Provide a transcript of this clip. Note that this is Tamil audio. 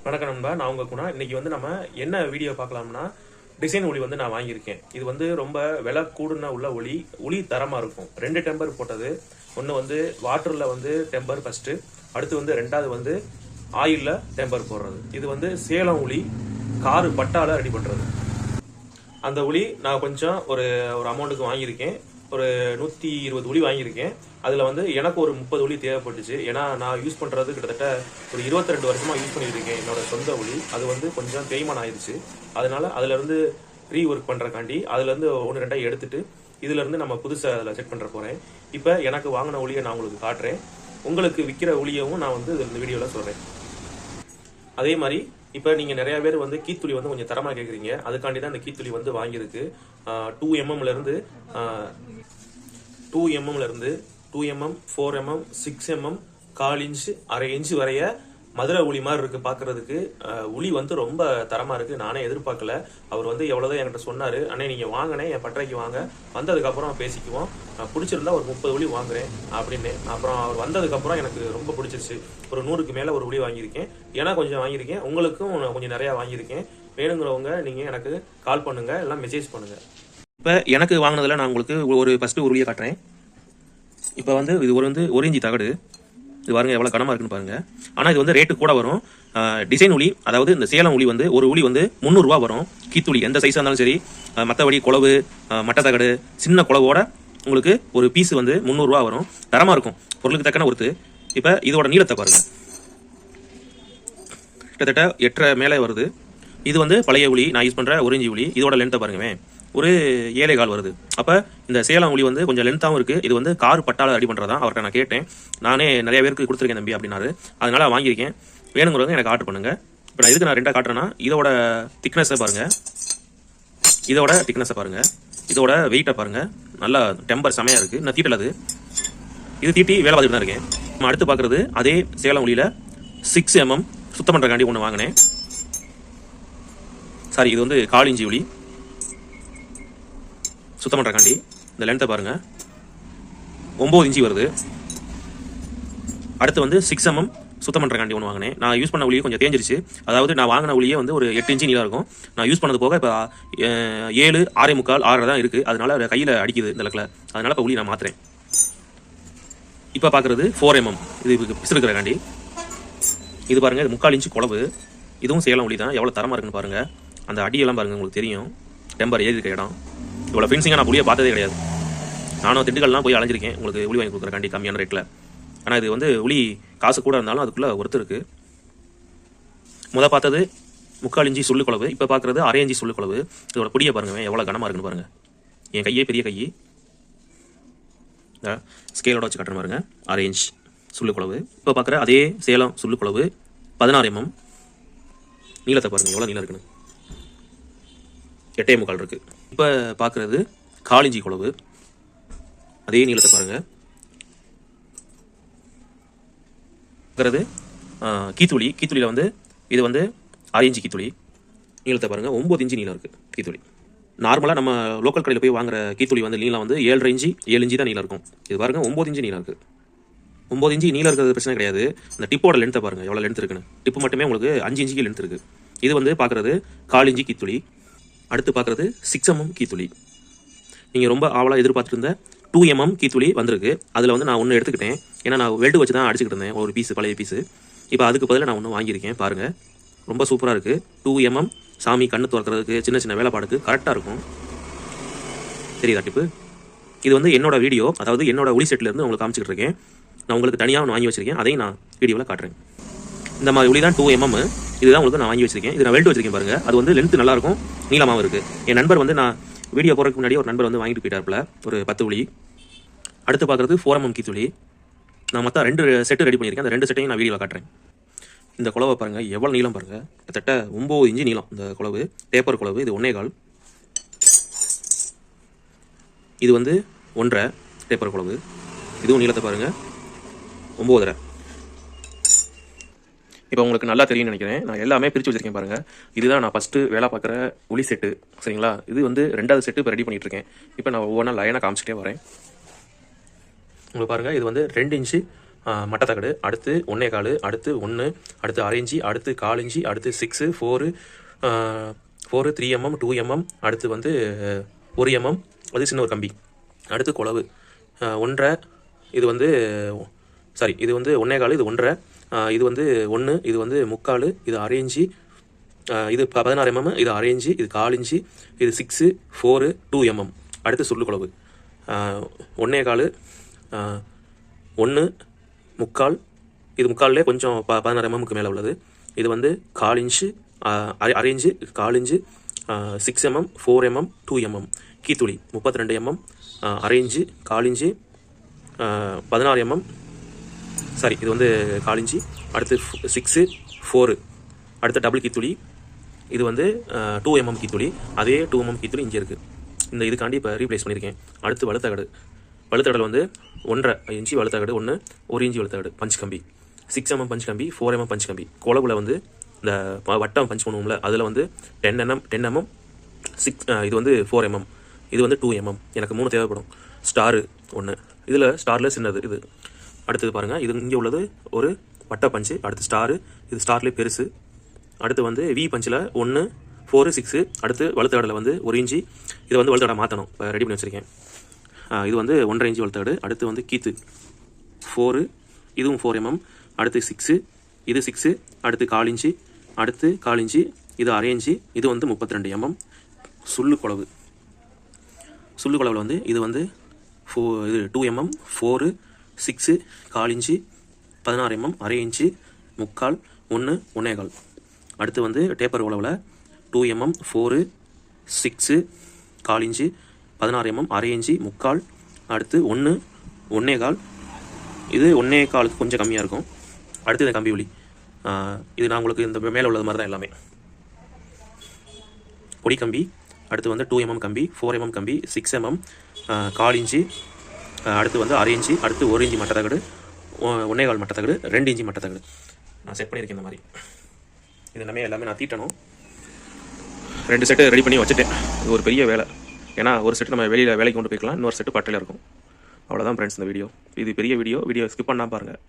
வணக்கம் நண்பா, நான் உங்க குணா. இன்னைக்கு வந்து நம்ம என்ன வீடியோ பார்க்கலாம்னா, டிசைன் ஒளி வந்து நான் வாங்கியிருக்கேன். இது வந்து ரொம்ப விலை கூடுன உள்ள ஒளி தரமா இருக்கும். 2 டெம்பர் போட்டது. ஒன்று வந்து வாட்டர்ல வந்து டெம்பர் ஃபர்ஸ்ட், அடுத்து வந்து ரெண்டாவது வந்து ஆயில்ல டெம்பர் போடுறது. இது வந்து சேலம் ஒளி காரு பட்டால ரெடி பண்றது. அந்த ஒளி நான் கொஞ்சம் ஒரு அமௌண்ட்டுக்கு வாங்கியிருக்கேன். ஒரு 120 ஒளி வாங்கியிருக்கேன். அதில் வந்து எனக்கு ஒரு 30 ஒளி தேவைப்பட்டுச்சு. ஏன்னா நான் யூஸ் பண்ணுறது கிட்டத்தட்ட ஒரு 22 வருஷமாக யூஸ் பண்ணிட்டு இருக்கேன் என்னோட சொந்த ஒளி. அது வந்து கொஞ்சம் தேய்மானம் ஆயிடுச்சு. அதனால அதுலேருந்து ரீ ஒர்க் பண்ணுறக்காண்டி அதுலேருந்து ஒன்று ரெண்டாக எடுத்துட்டு இதுலேருந்து நம்ம புதுசாக அதில் செட் பண்ணுற போகிறேன். இப்போ எனக்கு வாங்கின ஒளியை நான் உங்களுக்கு காட்டுறேன். உங்களுக்கு விற்கிற ஒளியவும் நான் வந்து இந்த வீடியோவில் சொல்கிறேன். அதே மாதிரி இப்போ நீங்கள் நிறைய பேர் வந்து கீத்துளி வந்து கொஞ்சம் தரமாக கேட்குறீங்க. அதுக்காண்டி தான் இந்த கீத்துளி வந்து வாங்கியிருக்கு. 2mm 2mm 4mm 6mm 1/4 inch 1/2 inch வரைய மதுரை ஒளி மாதிரி இருக்கு பார்க்கறதுக்கு. ஒளி வந்து ரொம்ப தரமா இருக்கு. நானே எதிர்பார்க்கல. அவர் வந்து எவ்வளவுதான் என்கிட்ட சொன்னாரு, அண்ணே நீங்க வாங்கினே என் பட்டறைக்கு வாங்க, வந்ததுக்கு அப்புறம் பேசிக்குவோம், பிடிச்சிருந்தா ஒரு 30 ஒளி வாங்குறேன் அப்படின்னு. அப்புறம் அவர் வந்ததுக்கு அப்புறம் எனக்கு ரொம்ப பிடிச்சிருச்சு. ஒரு 100க்கு மேல ஒரு ஒளி வாங்கியிருக்கேன். ஏன்னா கொஞ்சம் வாங்கியிருக்கேன், உங்களுக்கும் கொஞ்சம் நிறைய வாங்கியிருக்கேன். வேணுங்கிறவங்க நீங்க எனக்கு கால் பண்ணுங்க, எல்லாம் மெசேஜ் பண்ணுங்க. இப்போ எனக்கு வாங்கினதுல நான் உங்களுக்கு ஒரு ஃபர்ஸ்ட் ஒரு ஒளியை காட்டுறேன். இப்போ வந்து இது வந்து 1 இன்ச்சு தகடு. இது பாருங்க எவ்வளோ கனமாக இருக்குன்னு பாருங்க. ஆனால் இது வந்து ரேட்டு கூட வரும். டிசைன் ஒளி, அதாவது இந்த சேலம் ஒளி வந்து ஒரு ஒளி வந்து 300 ரூபா வரும். கீத்துளி எந்த சைஸாக இருந்தாலும் சரி, மற்றபடி குளவு, மட்டை தகடு, சின்ன குளவோட உங்களுக்கு ஒரு பீஸ் வந்து 300 ரூபா வரும். தரமாக இருக்கும், பொருளுக்கு தக்கன ஒருத்து. இப்போ இதோட நீளத்தை பாருங்க, கிட்டத்தட்ட 8.5 மேலே வருது. இது வந்து பழைய ஒளி, நான் யூஸ் பண்ணுற 1 இன்ச்சு ஒளி. இதோட லென்த்தை பாருங்க, ஒரு 7.25 வருது. அப்போ இந்த சேலம் ஒளி வந்து கொஞ்சம் லென்த்தாகவும் இருக்குது. இது வந்து கார் பட்டால ரெடி பண்ணுறதா அவர்கிட்ட நான் கேட்டேன். நானே நிறைய பேருக்கு கொடுத்துருக்கேன் தம்பி அப்படின்னாரு. அதனால வாங்கியிருக்கேன். வேணுங்கிறவங்க எனக்கு ஆர்டர் பண்ணுங்க. இப்போ நான் இதுக்கு நான் 2 காட்டுறேன்னா, இதோட திக்னஸை பாருங்க, இதோட திக்னஸை பாருங்க, இதோட வெயிட்டை பாருங்க. நல்லா டெம்பர் செமையாக இருக்குது. நான் தீட்டல் அது இது தீட்டி வேலை பார்த்துட்டு தான் இருக்கேன். நம்ம அடுத்து பார்க்குறது அதே சேலம் ஒளியில் 6mm சுத்தம் பண்ணுறக்காண்டி ஒன்று வாங்கினேன். சாரி, இது வந்து 1/4 இன்ச்சு ஒளி சுத்தம் பண்ணுறக்காண்டி. இந்த லென்த்தை பாருங்க, 9 இன்ச்சு வருது. அடுத்து வந்து 6mm சுத்தம் பண்ணுறக்காண்டி ஒன்று வாங்கினேன். நான் யூஸ் பண்ண ஒளியே கொஞ்சம் தேஞ்சிருச்சு. அதாவது நான் வாங்கின ஒளியே வந்து ஒரு 8 இன்ச்சு நீளம் இருக்கும். நான் யூஸ் பண்ணது போக இப்போ 7, 6.25, 6 தான் இருக்குது. அதனால கையில் அடிக்குது இந்த லக்கில். அதனால இப்போ ஒளி நான் மாற்றுறேன். இப்போ பார்க்குறது 4mm, இது பிசுறுக்கிறக்காண்டி. இது பாருங்கள், இது 3/4 இன்ச்சு குளவு. இதுவும் சேலம் ஒளி தான். எவ்வளோ தரமாக இருக்குன்னு பாருங்கள். அந்த அடியெல்லாம் பாருங்கள், உங்களுக்கு தெரியும் டெம்பர் ஏறி இருக்க இடம். இவ்வளோ ஃபினிஷிங்காக நான் ஒளியை பார்த்ததே கிடையாது. நானும் திண்டுக்கல்லாம் போய் அலைஞ்சிருக்கேன் உங்களுக்கு ஒளி வாங்கி கொடுக்குறக்காண்டி கம்மியான ரேட்டில். ஆனால் இது வந்து ஒளி காசு கூட இருந்தாலும் அதுக்குள்ளே ஒருத்தர் இருக்குது. பார்த்தது 3/4 இன்ச்சு சொல்லு குளவு, இப்போ பார்க்குறது 1/2 இன்ச்சு சொல்லு குளவு. இதோட பிடியை பாருங்கள் எவ்வளோ கனமாக இருக்குன்னு பாருங்கள். என் கையே பெரிய கை. இந்த ஸ்கேலோட வச்சு கட்டுற பாருங்க, 1/2 இன்ச் சொல்லு குளவு. இப்போ பார்க்குற அதே சேலம் சொல்லு குளவு 16mm. நீளத்தை பாருங்கள் எவ்வளோ நீளம் இருக்குன்னு, 8.25 இருக்குது. இப்போ பார்க்குறது 1/4 இன்ச்சு குளவு, அதே நீளத்தை பாருங்கள். பார்க்குறது கீத்துளியில் வந்து இது வந்து 6 இன்ச்சு கீத்துளி. நீளத்தை பாருங்கள், 9 இன்ச்சு நீளம் இருக்குது கீத்துளி. நார்மலாக நம்ம லோக்கல் கடையில் போய் வாங்குற கீத்துளி வந்து நீளம் வந்து 7.5 இன்ச்சு 7 இன்ச்சு தான் நீளம் இருக்கும். இது பாருங்கள் 9 இன்ச்சு நீளம் இருக்குது. 9 இன்ச்சு நீளம் இருக்கிறது பிரச்சனை கிடையாது. இந்த டிப்போட லென்த்தை பாருங்கள் எவ்வளோ லென்த் இருக்குன்னு. டிப்பு மட்டுமே உங்களுக்கு 5 இன்ச்சுக்கு லென்த் இருக்குது. இது வந்து பார்க்குறது 1/4 இன்ச்சு கீத்துளி. அடுத்து பார்க்குறது 6mm கீத்துளி. நீங்கள் ரொம்ப ஆவலாக எதிர்பார்த்துட்டு இருந்த 2mm கீத்துளி வந்திருக்கு. அதில் வந்து நான் ஒன்று எடுத்துக்கிட்டேன். ஏன்னா நான் வெல்டு வச்சு தான் அடிச்சுக்கிட்டு இருந்தேன் ஒரு பீஸு, பழைய பீஸு. இப்போ அதுக்கு பதிலாக நான் ஒன்று வாங்கியிருக்கேன். பாருங்கள், ரொம்ப சூப்பராக இருக்குது. 2mm சாமி கண்ணு துறக்கிறதுக்கு, சின்ன சின்ன வேலைப்பாடுக்கு கரெக்டாக இருக்கும். தெரியுதா டிப்பு? இது வந்து என்னோட வீடியோ, அதாவது என்னோட ஒளி செட்லேருந்து உங்களுக்கு காமிச்சிக்கிட்டு இருக்கேன். நான் உங்களுக்கு தனியாக ஒன்று வாங்கி வச்சிருக்கேன், அதையும் நான் வீடியோவில் காட்டுறேன். இந்த மாதிரி ஒளி தான் 2mm. இதுதான் உங்களுக்கு நான் வாங்கி வச்சிருக்கேன். இது நான் வெல்டு வச்சிருக்கேன் பாருங்கள். அது வந்து லென்த்து நல்லாயிருக்கும், நீளமாகவும் இருக்குது. என் நண்பர் வந்து நான் வீடியோ போகிறதுக்கு முன்னாடி ஒரு நண்பர் வந்து வாங்கிட்டு போயிட்டார்ல ஒரு 10 ஒளி. அடுத்து பார்க்குறது 4mm கீத்துளி. நான் மொத்தம் 2 செட்டு ரெடி பண்ணியிருக்கேன். அந்த 2 செட்டையும் நான் வீடியோவில் காட்டுறேன். இந்த குளவை பாருங்கள் எவ்வளோ நீளம் பாருங்கள், கிட்டத்தட்ட 9 இன்ச்சு நீளம் இந்த குளவு. டேப்பர் குளவு. இது 1.25. இது வந்து 1.5 டேப்பர் குளவு. இதுவும் நீளத்தை பாருங்கள் 9.5. இப்போ உங்களுக்கு நல்லா தெரியும்னு நினைக்கிறேன். நான் எல்லாமே பிரித்து வச்சிருக்கேன் பாருங்கள். இதுதான் நான் ஃபஸ்ட்டு வேலை பார்க்குற ஒளி செட்டு, சரிங்களா? இது வந்து 2வது செட்டு இப்போ ரெடி பண்ணிகிட்ருக்கேன். இப்போ நான் ஒவ்வொன்றா லைனாக காமிச்சிட்டே வரேன். உங்களுக்கு பாருங்கள், இது வந்து 2 இன்ச்சு மட்டத்தகடு, அடுத்து 1.25, அடுத்து 1, அடுத்து 1/2 இன்ச்சு, அடுத்து 1/4 இன்ச்சு, அடுத்து 6, 4, 3 mm, 2 mm, அடுத்து வந்து 1 mm, அது சின்ன ஒரு கம்பி. அடுத்து குளவு 1.5, இது வந்து சாரி இது வந்து 1.25, இது 1.5, இது வந்து 1, இது வந்து 3/4, இது 1/2 இன்ச்சு, இது 16 mm, இது 1/2 இன்ச்சு, இது 1/4 இன்ச்சு, இது 6, 4, 2 mm. அடுத்து சுருள் குளவு 1.25, 1, 3/4, இது 3/4லே கொஞ்சம் 16 mm மேலே உள்ளது. இது வந்து 1/4 inch, 1/2 inch, 1/4 inch, 6 mm, 4 mm, 2 mm. கீத்துளி 32 mm, 1/2 inch, 1/4 inch, 16 mm, sorry இது வந்து 1/4 இன்ச்சு, அடுத்து 6, 4, அடுத்து டபுள் கீத்துளி, இது வந்து 2 mm கீத்துளி, அதே 2 mm கீத்துளி இங்கே இருக்குது. இந்த இதுக்காண்டி இப்போ ரீப்ளேஸ் பண்ணியிருக்கேன். அடுத்து வலுத்தகடு, வலுத்தகடில் வந்து 1.5 இன்ச்சு வலுத்தகடு, 1 இன்ச்சு வலுத்தகடு, பஞ்ச் கம்பி, 6 mm பஞ்ச் கம்பி, 4 mm பஞ்ச் கம்பி. குளவுல வந்து இந்த வட்டம் பஞ்ச் பண்ணுவோம்ல, அதில் வந்து 10 mm, 6, இது வந்து 4 mm, இது வந்து 2 mm. எனக்கு 3 தேவைப்படும். ஸ்டாரு 1, இதில் ஸ்டாரில் சின்னது இது. அடுத்தது பாருங்கள், இது இங்கே உள்ளது ஒரு வட்ட பஞ்சு, அடுத்து ஸ்டாரு, இது ஸ்டார்லேயே பெருசு. அடுத்து வந்து வி பஞ்சில் 1, 4, 6, அடுத்து வலுத்தகடில் வந்து 1 இன்ச்சு, இதை வந்து வலுத்தகடை மாற்றணும், இப்போ ரெடி பண்ணி வச்சுருக்கேன். இது வந்து 1.5 இன்ச்சு வலுத்தகடு. அடுத்து வந்து கீத்து 4, இதுவும் 4 mm, அடுத்து 6, இது 6, அடுத்து 1/4 இன்ச்சு, அடுத்து 1/4 இன்ச்சு, இது 1/2 இன்ச்சு, இது வந்து 32 mm. சுள்ளு குளவு, சுள்ளு குளவில் வந்து இது வந்து இது 2 mm, 4, 6, 1/4 இன்ச்சு, 16 mm, 1/2 இன்ச்சு, 3/4, 1, 1.25. அடுத்து வந்து டேப்பர் உழவில் 2 mm, 4, 6, 1/4 இன்ச்சு, 16 mm, 1/2 இன்ச்சு, 3/4, அடுத்து 1, 1.25, இது 1.25க்கு கொஞ்சம் கம்மியாக இருக்கும். அடுத்து இந்த கம்பி ஒலி, இது நான் உங்களுக்கு இந்த மேலே உள்ளது மாதிரி தான் எல்லாமே. பொடி கம்பி, அடுத்து வந்து 2 mm கம்பி, 4 mm கம்பி, 6 mm, 1/4 இன்ச்சு, அடுத்து வந்து 1/2 இன்ச்சு, அடுத்து 1 இன்ச்சு மட்டத்தகடு, 1.25 மட்டத்தகடு, 2 இன்ச்சு மட்டத்தகடு. நான் செட் பண்ணியிருக்கேன் இந்த மாதிரி. இது எல்லாமே நான் தீட்டணும். 2 செட்டு ரெடி பண்ணி வச்சுட்டேன். இது ஒரு பெரிய வேலை. ஏன்னா ஒரு செட்டு நம்ம வெளியில் வேலைக்கு கொண்டு போய்க்கலாம், இன்னொரு செட்டு பட்டையில் இருக்கும். அவ்வளோதான் ஃப்ரெண்ட்ஸ் இந்த வீடியோ. இது பெரிய வீடியோ ஸ்கிப் பண்ணால் பாருங்கள்.